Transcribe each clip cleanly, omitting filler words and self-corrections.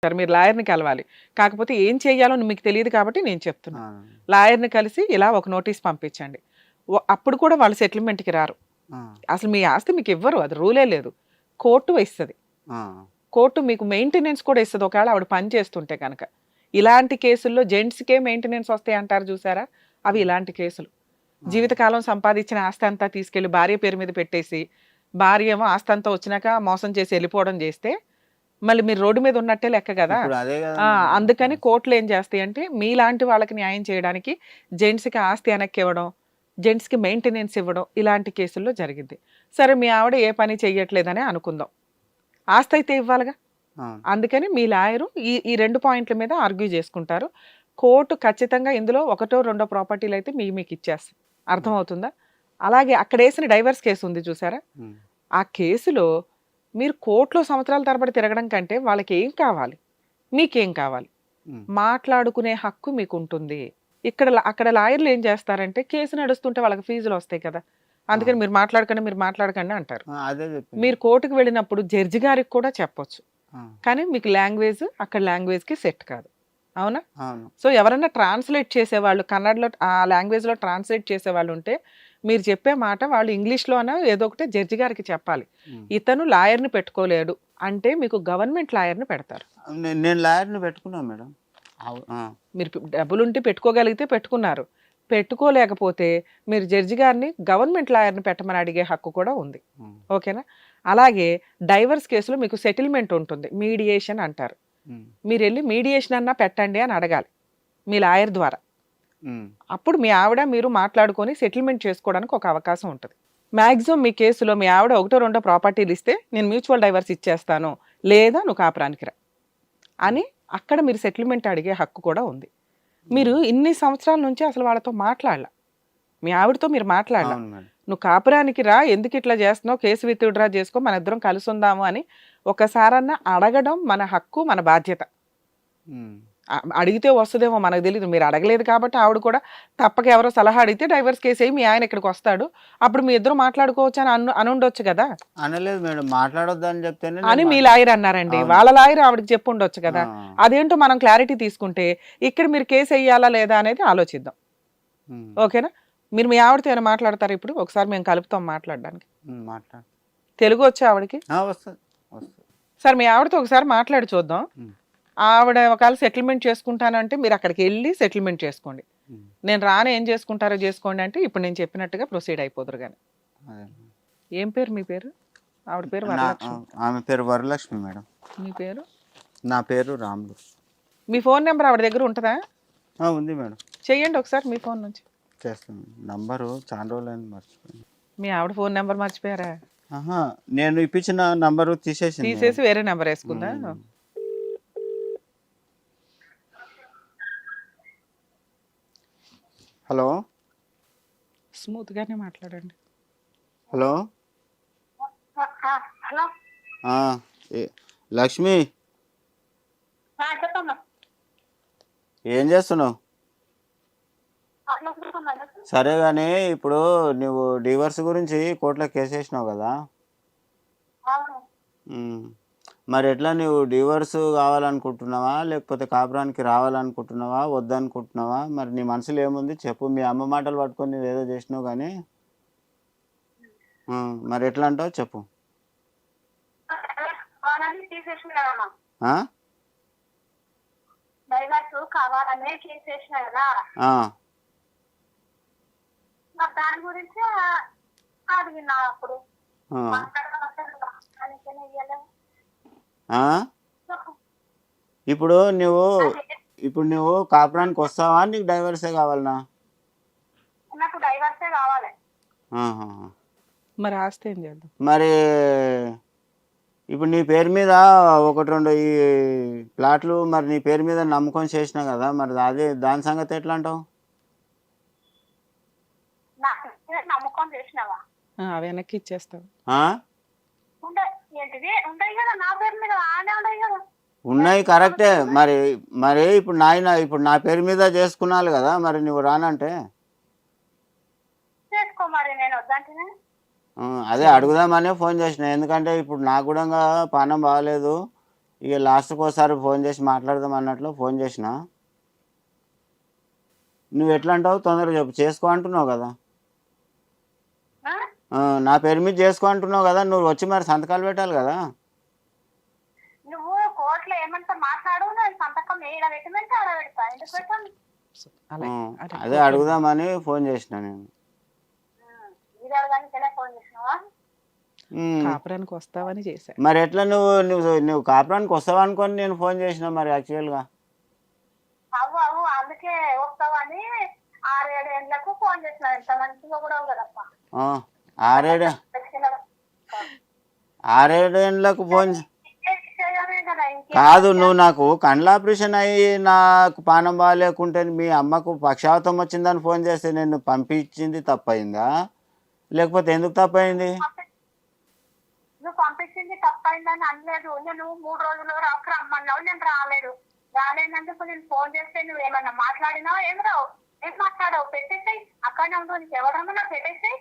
Sir మీరు లాయర్‌ని కలవాలి. కాకపోతే ఏం చేయాలో మీకు తెలీదు కాబట్టి నేను చెప్తున్నా. ఆ, లాయర్‌ని కలిసి ఇలా ఒక నోటీస్ పంపించండి. అప్పుడు కూడా వాళ్ళు సెటిల్మెంట్‌కి రారు. ఆ, అసలు మీ ఆస్తి మీకు ఇవ్వరు. అది రూలే లేదు. కోర్టు ఇస్తది. ఆ, కోర్టు మీకు మెయింటెనెన్స్ కూడా ఇస్తది ఒకవేళ ఆవిడ పని చేస్తుంటే గనక. ఇలాంటి కేసుల్లో జెంట్స్‌కే మెయింటెనెన్స్ వస్తాయి అంటారు చూసారా? అవి ఇలాంటి కేసులు. ఆ, జీవితకాలం సంపాదించిన ఆస్తి అంతా తీసుకెళ్ళి భార్య పేరు మీద పెట్టేసి, భార్య ఏమో ఆస్తి అంతా వచ్చినాక మోసం చేసి వెళ్ళిపోవడం చేస్తే, మళ్ళీ మీరు రోడ్డు మీద ఉన్నట్టే లెక్క కదా! ఇప్పుడు అదే కదా ఆ! మేడం అందుకని కోర్టులు ఏం చేస్తాయంటే, మీలాంటి వాళ్ళకి న్యాయం చేయడానికి జెంట్స్‌కి ఆస్తి వెనక్కి ఇవ్వడం, జెంట్స్‌కి మెయింటెనెన్స్ ఇవ్వడం ఇలాంటి కేసుల్లో జరిగిద్ది. సరే మీ ఆవిడ ఏ పని చెయ్యట్లేదనే అనుకుందాం. ఆస్తి అయితే ఇవ్వాలిగా. అవును. అందుకని మీ లాయరు ఈ 2 పాయింట్ల మీద ఆర్గ్యూ చేసుకుంటారు. కోర్టు ఖచ్చితంగా ఇందులో ఒకటో, రెండో ప్రాపర్టీలయితే మీకిచ్చేస్తది. అర్థమవుతుందా? అలాగే అక్కడేసిన డైవర్స్ కేసు ఉంది చూసారా? ఉమ్, ఆ కేసులో మీరు కోర్టులో సంవత్సరాల తరబడి తిరగడం కంటే వాళ్ళకేం కావాలి? మీకేం కావాలి? ఉమ్, మాట్లాడుకునే హక్కు మీకుంటుంది. అక్కడ లాయర్లు ఏం చేస్తారంటే కేసు నడుస్తుంటే వాళ్ళకి ఫీజులొస్తాయి కదా! ఆ, అందుకని మీరు మాట్లాడకండి అంటారు. ఆ, అదే చెప్పింది. మీరు కోర్టుకి వెళ్ళినప్పుడు జడ్జి గారికి కూడా చెప్పొచ్చు. ఆ, కానీ మీకు లాంగ్వేజ్ అక్కడ లాంగ్వేజ్‌కి సెట్ కాదు. అవునా? అవును. సో, ఎవరన్నా ట్రాన్స్‌లేట్ చేసేవాళ్ళు కన్నడలో ఆ లాంగ్వేజ్‌లో ట్రాన్స్‌లేట్ చేసేవాళ్ళుంటే, మీరు చెప్పే మాట వాళ్ళు ఇంగ్లీష్‌లోనో ఏదో ఒకటి జడ్జి గారికి చెప్పాలి. ఉమ్. ఇతను లాయర్‌ని పెట్టుకోలేడు అంటే మీకు గవర్నమెంట్ లాయర్‌ని పెడతారు. నేను లాయర్ని పెట్టుకున్నాను మేడం. ఆ, మీరు డబ్బులుంటే పెట్టుకోగలిగితే పెట్టుకున్నారు. పెట్టుకోలేకపోతే మీరు జడ్జి గారిని గవర్నమెంట్ లాయర్‌ని పెట్టమని అడిగే హక్కు కూడా ఉంది. ఉమ్, ఓకేనా? అలాగే డైవర్స్ కేసులో మీకు సెటిల్మెంట్ ఉంటుంది. మీడియేషన్ అంటారు. ఉమ్, మీరెళ్ళి మీడియేషన్ అన్నా పెట్టండి అని అడగాలి. మీ లాయర్ ద్వారా. ఉమ్, అప్పుడు మీ ఆవిడ మీరు మాట్లాడుకొని సెటిల్మెంట్ చేసుకోవడానికి ఒక అవకాశం ఉంటుంది. మాక్సిమం మీ కేసులో మీ ఆవిడ ఒకటో రెండో ప్రాపర్టీలు ఇస్తే నేను మ్యూచువల్ డైవర్స్ ఇచ్చేస్తాను లేదా నువ్వు కాపురానికి రా అని అక్కడ మీరు సెటిల్మెంట్ అడిగే హక్కు కూడా ఉంది. మీరు ఇన్ని సంవత్సరాల నుంచి అసలు వాళ్ళతో మాట్లాడాల. మీ ఆవిడతో మీరు మాట్లాడాల. అవును మేడం. నువ్వు కాపురానికి రా, ఎందుకు ఇట్లా చేస్తున్నావు, కేసు విత్డ్రా చేసుకో, మన ఇద్దరం కలిసి ఉందాము అని ఒకసారన్నా అడగడం మన హక్కు, మన బాధ్యత. ఉమ్, అడిగితే వస్తుందేమో మనకు తెలియదు. మీరు అడగలేదు కాబట్టి ఆవిడ కూడా తప్పక ఎవరో సలహా అడిగితే డైవర్స్ కేసు అయ్యి మీ ఆయన ఇక్కడికి వస్తాడు. అప్పుడు మీ ఇద్దరు మాట్లాడుకోవచ్చు అని అనుండొచ్చు కదా అనలేదు మేడం, మాట్లాడొద్దని చెప్తేనే అని నేను మీ లాయర్ అన్నారండి. అవును. వాళ్ళ లాయర్ ఆవిడకి చెప్పు ఉండొచ్చు కదా. ఆ, అదేంటో మనం క్లారిటీ తీసుకుంటే ఇక్కడ మీరు కేసు వేయాలా లేదా అనేది ఆలోచిద్దాం. ఉమ్, ఓకేనా? మీరు మీ ఆవిడతో ఏమైనా మాట్లాడతారు ఇప్పుడు? ఒకసారి మేము కలుపుతాం మాట్లాడడానికి. మాట్లాడు. తెలుగు వచ్చా ఆవిడకి? వస్తుంది వస్తుంది. సార్ మీ ఆవిడతో ఒకసారి మాట్లాడి చూద్దాం. ఉమ్, ఆవిడ ఒకవేళ సెటిల్మెంట్ చేసుకుంటానంటే మీరు అక్కడికి వెళ్ళి సెటిల్మెంట్ చేసుకోండి. ఉమ్, నేను రాను, ఏం చేసుకుంటారో చేసుకోండి అంటే ఇప్పుడు నేను చెప్పినట్టుగా ప్రొసీడ్ అయిపోదురు కానీ. అదే. ఏం పేరు మీ పేరు? ఆవిడ పేరు నా వరలక్ష్మి. ఆమె పేరు వరలక్ష్మి మేడం. మీ పేరు? నా పేరు రాములు. మీ ఫోన్ నెంబర్ ఆవిడ దగ్గర ఉంటుందా? ఉంది మేడం. చెయ్యండి ఒకసారి మీ ఫోన్ నుంచి. చేస్తాను. నంబరు చాలా రోజులైంది మర్చిపోయింది. మీ ఆవిడ ఫోన్ నెంబర్ మర్చిపోయారా? ఆహా, నేను ఇప్పించిన నంబరు తీసేసింది మేడం. తీసేసి వేరే నెంబర్ వేసుకుందా? ఉమ్. హలో స్మూత్ గానే మాట్లాడండి. హలో. హలో ఆ, లక్ష్మి చెప్పమ్మా. ఏం చేస్తున్నావు? అట్లా కూర్చున్నాను. సరే కానీ ఇప్పుడు నువ్వు డివోర్స్ గురించి కోర్టులో కేసు వేసినావు కదా. అవును. ఉమ్. మరి ఎట్లా నువ్వు డివోర్స్ కావాలనుకుంటున్నావా లేకపోతే కాపురానికి రావాలనుకుంటున్నావా వద్దనుకుంటున్నావా? మరి నీ మనసులో ఏముంది చెప్పు. మీ అమ్మ మాటలు పట్టుకొని నువ్వు ఏదో చేసినావు కానీ మరి ఎట్లా అంటావు చెప్పు. కావాలని తీసేసిన కదమ్మా. ఆ? డైవర్స్ కావాలని తీసేసిన కదా. ఆ. మరి దాని గురించి అడిగినా అప్పుడు ఆ. మాట్లాడదానికైనా ఇయ్యలేము. ఆ? ఇప్పుడు నువ్వు కాపురానికి వస్తావా నీకు డైవర్సే కావాలనా? నాకు డైవర్సే కావాలి. ఆహా. మరి ఆస్తి ఏం చేద్దాం? మరి ఇప్పుడు నీ పేరు మీద ఒకటి రెండు ఈ ప్లాట్లు మరి నీ పేరు మీద నమ్ముకొని చేసినా కదా, మరి దాని సంగతి ఎట్లా అంటావు? నాకు నమ్మకం చేసినావా? వెనక్కి ఇచ్చేస్తాం. ఆ? ఏంటిది ఉంటాయి కదా నా పేరు మీద ఆనే ఉన్నాయి కదా. ఉన్నాయి కరెక్టే. మరి ఇప్పుడు ఇప్పుడు నా పేరు మీద చేసుకున్నాను కదా, మరి నువ్వు రానంటే చేసుకో. మరి నేను వద్దంటే అదే అడుగుదామనే ఫోన్ చేసిన. ఎందుకంటే ఇప్పుడు నాకు కూడా పానం బాగాలేదు. ఇక లాస్ట్కి ఒకసారి ఫోన్ చేసి మాట్లాడదాం అన్నట్లు ఫోన్ చేసిన. నువ్వు ఎట్లా అంటావు తొందరగా చెప్పు. చేసుకో అంటున్నావు కదా, ఆ? నా పేరు మీద చేసుకో అంటున్నావు కదా, నువ్వు వచ్చి మరి సంతకాలు పెట్టాలి కదా. నువ్వు కోర్టులో ఏమంతా మాట్లాడు, నేను సంతకం ఏడ పెట్టమంటే ఆడ పెడతా. ఎందుకు పెట్టాను? అలా అదే అడుగుదామని ఫోన్ చేసిన నేను. ఇది అడగానికైనా ఫోన్ చేసినావా? కాపురానికి వస్తావని చేశా. మరి ఎట్లా నువ్వు నువ్వు నువ్వు కాపురానికి వస్తావు అనుకొని నేను ఫోన్ చేసిన మరి యాక్చువల్గా. అవు అందుకే వస్తావని 6-7 ఏళ్ళకు ఫోన్ చేసిన. ఎంత మంచిగా కూడా కదప్ప. 6-7 ఏళ్ళకు ఫోన్ విషయమే కదా. కాదు, నువ్వు నాకు కండ్ల ఆపరేషన్ అయ్యి నాకు పానం బాగాలేకుంటే మీ అమ్మకు పక్షవాతం వచ్చిందని ఫోన్ చేస్తే నేను పంపించింది తప్పయిందా, లేకపోతే ఎందుకు తప్పయింది? నువ్వు పంపించింది తప్పైందని అనలేదు. నేను 3 రోజులు రమ్మన్నావు, నేను రాలేనందుకు నేను ఫోన్ చేస్తే నువ్వు ఏమన్నా మాట్లాడినావు? ఏం రావు, ఏం మాట్లాడావు? పెట్టేసాయి అక్కడనే ఉండు. నీకు ఎవరన్నా పెట్టేసాయి.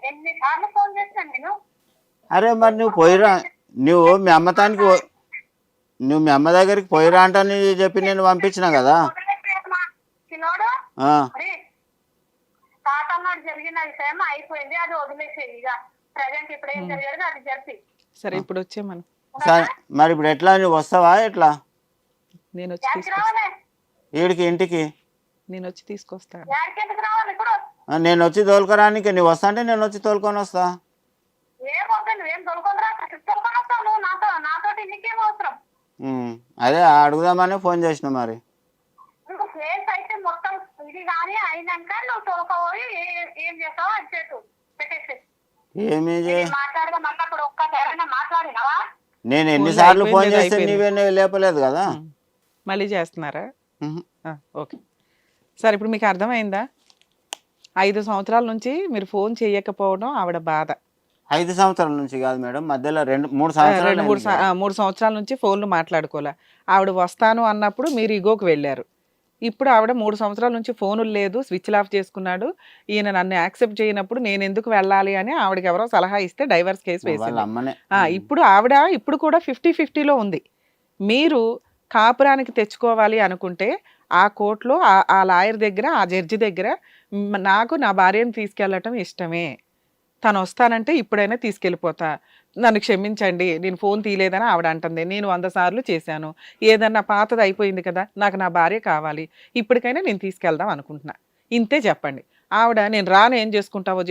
ఎన్నిసార్లు ఫోన్ చేస్తాను నేను. అరే మరి నువ్వు పోయిరా, నువ్వు మీ అమ్మ దగ్గరికి పోయిరా అంటని చెప్పి నేను పంపించిన కదా. చిన్నోడు ఆ, తాతన్నాడు జరిగిన విషయం అయిపోయింది, అది వదిలేసేది. ఇక ప్రజెంట్ ఇప్పుడు ఏం జరిగేది అది జరిపి. సరే ఇప్పుడు వచ్చే మనం సరే మరి ఇప్పుడు ఎట్లా, నువ్వు వస్తావా ఎట్లా? నేను వచ్చి యాడికి రావాలి? ఈడికి ఇంటికి నేను వచ్చి తీసుకొస్తాను. యాడికి ఎందుకు రావాలి ఇప్పుడు? నేను వచ్చి తోలుకోరానికి, నువ్వు వస్తా అంటే నేను వచ్చి తోలుకొని వస్తా. ఏం వద్దు, నువ్వేం తొలుకొని వస్తావు నువ్వు నాతో నీకేం అవసరం? అదే అడుగుదామని ఫోన్ చేసిన. మరి నువ్వు ప్లేస్ అయితే మొత్తం ఇది కానీ అయినాక నువ్వు తొలకపోయి ఏం చేస్తావో అది చేతు పెట్టేసి ఏమి మాట్లాడదాం అన్నప్పుడు ఒక్కసారైనా మాట్లాడినావా? నేను ఎన్నిసార్లు ఫోన్ అయిపోయింది, చేస్తే అయిపోయింది. నీవే లేపలేదు కదా. మళ్ళీ చేస్తున్నారా? ఉహు. ఓకే సరే ఇప్పుడు మీకు అర్థమైందా? 5 సంవత్సరాల నుంచి మీరు ఫోన్ చేయకపోవడం ఆవిడ బాధ. 5 సంవత్సరాల నుంచి కాదు మేడం, మధ్యలో 2-3 సంవత్సరాలు 3 సంవత్సరాల నుంచి ఫోన్లు మాట్లాడుకోలే. ఆవిడ వస్తాను అన్నప్పుడు మీరు ఇగోకి వెళ్ళారు. ఇప్పుడు ఆవిడ 3 సంవత్సరాల నుంచి ఫోనులు లేదు, స్విచ్ ఆఫ్ చేసుకున్నాడు, ఈయన నన్ను యాక్సెప్ట్ చేయనప్పుడు నేను ఎందుకు వెళ్ళాలి అని ఆవిడకి ఎవరో సలహా ఇస్తే డైవర్స్ కేసు వాళ్ళ వేసింది. అమ్మనే. ఇప్పుడు ఆవిడ ఇప్పుడు కూడా 50-50లో ఉంది. మీరు కాపురానికి తెచ్చుకోవాలి అనుకుంటే ఆ కోర్టులో ఆ లాయర్ దగ్గర, ఆ జడ్జి దగ్గర నాకు నా భార్యను తీసుకెళ్ళటం ఇష్టమే, తను వస్తానంటే ఇప్పుడైనా తీసుకెళ్ళిపోతా, నన్ను క్షమించండి నేను ఫోన్ తీయలేదని ఆవిడ అంటుంది. నేను 100 సార్లు చేశాను, ఏదన్నా పాతది అయిపోయింది కదా, నాకు నా భార్య కావాలి, ఇప్పటికైనా నేను తీసుకెళ్దాం అనుకుంటున్నా, ఇంతే చెప్పండి. ఆవిడ నేను రాను, ఏం చేసుకుంటావో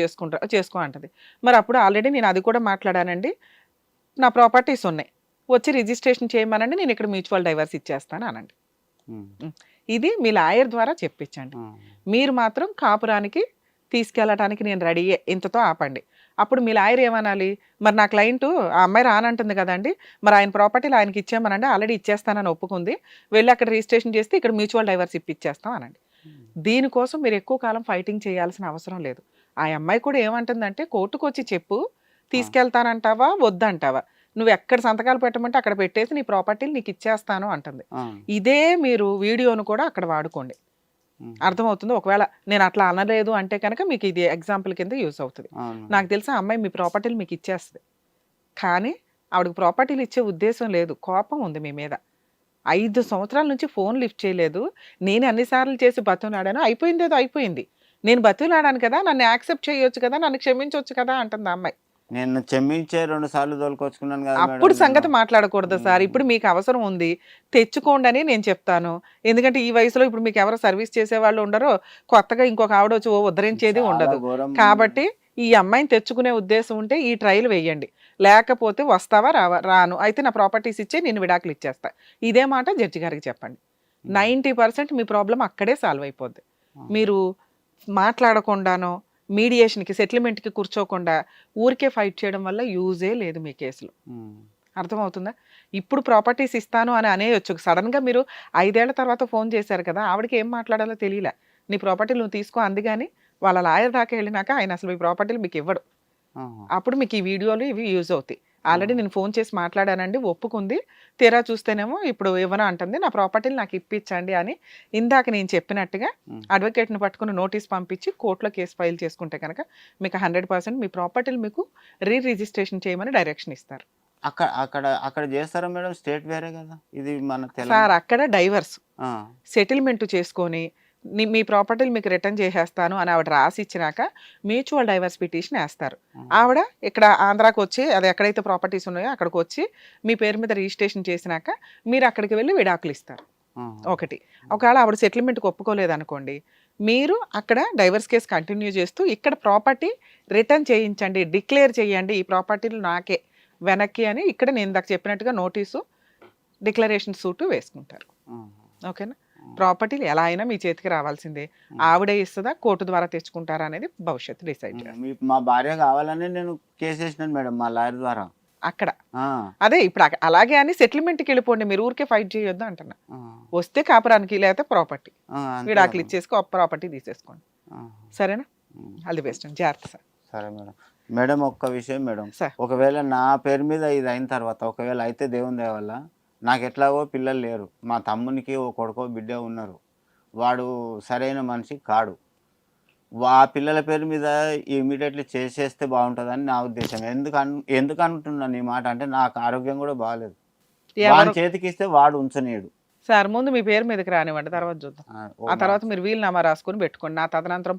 చేసుకో అంటది. మరి అప్పుడు ఆల్రెడీ నేను అది కూడా మాట్లాడానండి, నా ప్రాపర్టీస్ ఉన్నాయి, వచ్చి రిజిస్ట్రేషన్ చేయమనండి, నేను ఇక్కడ మ్యూచువల్ డైవర్స్ ఇచ్చేస్తాను అనండి. ఇది మీ లాయర్ ద్వారా చెప్పించండి. మీరు మాత్రం కాపురానికి తీసుకెళ్ళటానికి నేను రెడీయే, ఇంతతో ఆపండి. అప్పుడు మీ లాయర్ ఏమనాలి, మరి నా క్లయింట్ ఆ అమ్మాయి రానంటుంది కదండి, మరి ఆయన ప్రాపర్టీలు ఆయనకి ఇచ్చేయమనండి, ఆల్రెడీ ఇచ్చేస్తానని ఒప్పుకుంది, వెళ్ళి అక్కడ రిజిస్ట్రేషన్ చేస్తే ఇక్కడ మ్యూచువల్ డైవర్స్ ఇప్పించేస్తాం అనండి. దీనికోసం మీరు ఎక్కువ కాలం ఫైటింగ్ చేయాల్సిన అవసరం లేదు. ఆ అమ్మాయి కూడా ఏమంటుందంటే కోర్టుకు వచ్చి చెప్పు, తీసుకెళ్తానంటావా వద్దంటావా, నువ్వు ఎక్కడ సంతకాలు పెట్టమంటే అక్కడ పెట్టేసి నీ ప్రాపర్టీలు నీకు ఇచ్చేస్తాను అంటుంది. ఇదే మీరు వీడియోను కూడా అక్కడ వాడుకోండి, అర్థమవుతుంది. ఒకవేళ నేను అట్లా అనలేదు అంటే కనుక మీకు ఇది ఎగ్జాంపుల్ కింద యూస్ అవుతుంది. నాకు తెలిసి ఆ అమ్మాయి మీ ప్రాపర్టీలు మీకు ఇచ్చేస్తుంది, కానీ ఆవిడకి ప్రాపర్టీలు ఇచ్చే ఉద్దేశం లేదు, కోపం ఉంది మీ మీద. 5 సంవత్సరాల నుంచి ఫోన్ లిఫ్ట్ చేయలేదు, నేను అన్నిసార్లు చేసి బతులాడాను, అయిపోయింది ఏదో అయిపోయింది, నేను బతులాడాను కదా, నన్ను యాక్సెప్ట్ చేయొచ్చు కదా, నన్ను క్షమించవచ్చు కదా అంటుంది ఆ అమ్మాయి. నేను క్షమించే 2 సార్లు తోలుకొచ్చుకున్నాను కదా అప్పుడు మేడం. సంగతి మాట్లాడకూడదు సార్, ఇప్పుడు మీకు అవసరం ఉంది తెచ్చుకోండి అని నేను చెప్తాను. ఎందుకంటే ఈ వయసులో ఇప్పుడు మీకు ఎవరు సర్వీస్ చేసేవాళ్ళు ఉండరో, కొత్తగా ఇంకొక ఆవిడ వచ్చి ఉద్ధరించేది చాలా ఉండదు. ఘోరం. కాబట్టి ఈ అమ్మాయిని తెచ్చుకునే ఉద్దేశం ఉంటే ఈ ట్రయల్ వేయండి, లేకపోతే వస్తావా రాను, అయితే నా ప్రాపర్టీస్ ఇచ్చే నేను విడాకులు ఇచ్చేస్తా, ఇదే మాట జడ్జి గారికి చెప్పండి. 90% మీ ప్రాబ్లం అక్కడే సాల్వ్ అయిపోద్ది. మీరు మాట్లాడకుండానో మీడియేషన్కి సెటిల్మెంట్కి కూర్చోకుండా ఊరికే ఫైట్ చేయడం వల్ల యూజే లేదు మీ కేసులో, అర్థమవుతుందా? ఇప్పుడు ప్రాపర్టీస్ ఇస్తాను అని అనేయొచ్చు, సడన్గా మీరు 5 ఏళ్ల తర్వాత ఫోన్ చేశారు కదా, ఆవిడకి ఏం మాట్లాడాలో తెలియలే, నీ ప్రాపర్టీలు నువ్వు తీసుకో అంది, కానీ వాళ్ళ లాయర్ దాకా వెళ్ళినాక ఆయన అసలు మీ ప్రాపర్టీలు మీకు ఇవ్వడు. అప్పుడు మీకు ఈ వీడియోలు ఇవి యూజ్ అవుతాయి. ఆల్రెడీ నేను ఫోన్ చేసి మాట్లాడానండి, ఒప్పుకుంది, తీరా చూస్తేనేమో ఇప్పుడు ఇవ్వను అంటుంది, నా ప్రాపర్టీలు నాకు ఇప్పించండి అని ఇందాక నేను చెప్పినట్టుగా అడ్వకేట్ని పట్టుకుని నోటీస్ పంపించి కోర్టులో కేసు ఫైల్ చేసుకుంటే కనుక మీకు 100% మీ ప్రాపర్టీలు మీకు రిజిస్ట్రేషన్ చేయమని డైరెక్షన్ ఇస్తారు. అక్కడ చేస్తారా మేడం? స్టేట్ వేరే కదా, ఇది మన సార్ తెలంగాణ. అక్కడ డైవర్స్ ఆ, సెటిల్మెంట్ చేసుకొని మీ ప్రాపర్టీలు మీకు రిటర్న్ చేసేస్తాను అని ఆవిడ రాసి ఇచ్చినాక మ్యూచువల్ డైవర్స్ పిటిషన్ వేస్తారు. ఆవిడ ఇక్కడ ఆంధ్రాకి వచ్చి అది ఎక్కడైతే ప్రాపర్టీస్ ఉన్నాయో అక్కడికి వచ్చి మీ పేరు మీద రిజిస్ట్రేషన్ చేసినాక మీరు అక్కడికి వెళ్ళి విడాకులు ఇస్తారు. ఒకటి, ఒకవేళ ఆవిడ సెటిల్మెంట్కి ఒప్పుకోలేదు అనుకోండి, మీరు అక్కడ డైవర్స్ కేసు కంటిన్యూ చేస్తూ ఇక్కడ ప్రాపర్టీ రిటర్న్ చేయించండి, డిక్లేర్ చేయండి ఈ ప్రాపర్టీలు నాకే వెనక్కి అని ఇక్కడ నేను ఇందాక చెప్పినట్టుగా నోటీసు డిక్లరేషన్ సూటు వేసుకుంటారు. ఓకేనా? ప్రాపర్టీలు ఎలా అయినా మీ చేతికి రావాల్సిందే. ఆవిడే ఇస్తుందా కోర్టు ద్వారా తెచ్చుకుంటారా అనేది భవిష్యత్తు డిసైడ్ చేస్తారు. మా భార్య కావాలని నేను కేసు వేసినాను మేడం మా లాయర్ ద్వారా. అక్కడ అదే ఇప్పుడు అలాగే అని సెటిల్మెంట్కి వెళ్ళిపోండి, మీరు ఊరికే ఫైట్ చేయొద్దు అంటున్నా. వస్తే కాపురానికి లేకపోతే ప్రాపర్టీ విడాకులు ఇచ్చేసుకో, ప్రాపర్టీ తీసేసుకోండి. సరేనా? All the best. జాగ్రత్త సార్. సరే మేడం. మేడం ఒక్క విషయం మేడం, సార్. ఒకవేళ నా పేరు మీద ఇది అయిన తర్వాత ఒకవేళ అయితే దేవుని దయ వల్ల నాకు ఎట్లాగో పిల్లలు లేరు, మా తమ్మునికి ఓ కొడుకో బిడ్డ ఉన్నారు, వాడు సరైన మనిషి కాడు, ఆ పిల్లల పేరు మీద ఇమీడియట్లీ చేసేస్తే బాగుంటుందని నా ఉద్దేశం. ఎందుకు అంటున్నాను ఈ మాట అంటే నాకు ఆరోగ్యం కూడా బాగాలేదు. వాడి చేతికి ఇస్తే వాడు ఉంచనీయడు. సార్ ముందు మీ పేరు మీదకి రానివ్వండి, తర్వాత చూద్దాం. ఆ తర్వాత మీరు వీలునామా రాసుకొని పెట్టుకోండి, నా తదనంతరం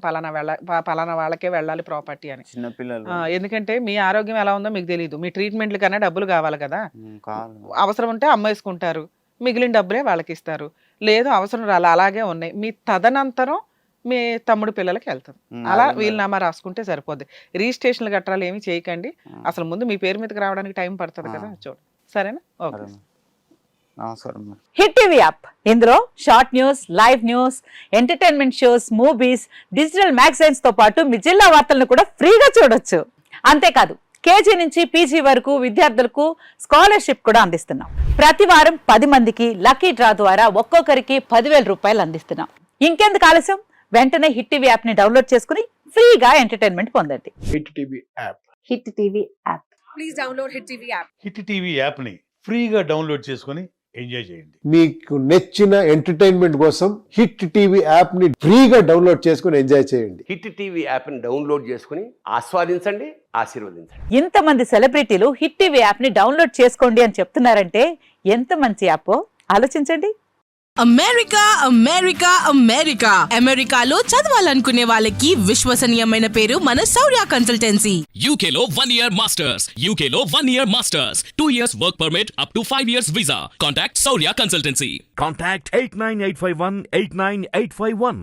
పలానా వాళ్ళకే వెళ్ళాలి ప్రాపర్టీ అని. చిన్నపిల్లలు. ఎందుకంటే మీ ఆరోగ్యం ఎలా ఉందో మీకు తెలియదు, మీ ట్రీట్మెంట్లు కన్నా డబ్బులు కావాలి కదా. అవసరం ఉంటే అమ్మేసుకుంటారు, మిగిలిన డబ్బులే వాళ్ళకి ఇస్తారు. లేదు అవసరం రాలి అలాగే ఉన్నాయి, మీ తదనంతరం మీ తమ్ముడు పిల్లలకి వెళ్తుంది. అలా వీలునామా రాసుకుంటే సరిపోద్ది. రిజిస్ట్రేషన్లు గట్రాలు ఏమి చేయకండి, అసలు ముందు మీ పేరు మీదకి రావడానికి టైం పడుతుంది కదా, చూడండి. సరేనా? ఓకే. హిట్ టీవీ యాప్, ఇందులో short news, live news, entertainment shows, movies, digital magazines తో పాటు మీ జిల్లా వార్తలను కూడా ఫ్రీగా చూడొచ్చు. అంతేకాదు కేజీ నుంచి పీజీ వరకు విద్యార్థులకు స్కాలర్షిప్ కూడా అందిస్తున్నాం. ప్రతి వారం 10 మందికి లక్కీ డ్రా ద్వారా ఒక్కొక్కరికి 10,000 రూపాయలు అందిస్తున్నాం. ఇంకెందుకు ఆలస్యం, వెంటనే హిట్ టీవీ యాప్ ని డౌన్లోడ్ చేసుకుని ఫ్రీగా ఎంటర్టైన్మెంట్ పొందండి. Hit TV app. Hit TV app. Please download hit TV app. Hit TV app ని ఫ్రీగా డౌన్లోడ్ చేసుకొని ఎంజాయ్ చేయండి. మీకు నచ్చిన ఎంటర్టైన్మెంట్ కోసం హిట్ టీవీ యాప్ ని ఫ్రీగా డౌన్లోడ్ చేసుకుని ఎంజాయ్ చేయండి. హిట్ టీవీ యాప్ ని డౌన్లోడ్ చేసుకుని ఆస్వాదించండి, ఆశీర్వదించండి. ఇంతమంది సెలబ్రిటీలు హిట్ టీవీ యాప్ ని డౌన్లోడ్ చేసుకోండి అని చెప్తున్నారంటే ఎంత మంచి యాప్ ఆలోచించండి. అమెరికా అమెరికా అమెరికా అమెరికాలో చదవాలనుకునే వాళ్ళకి విశ్వసనీయమైన పేరు మన శౌర్య కన్సల్టెన్సీ. UK లో 1 year masters. UK లో 1 year masters. 2 years work permit up to 5 years visa. Contact Saurya Consultancy. Contact 89851 89851.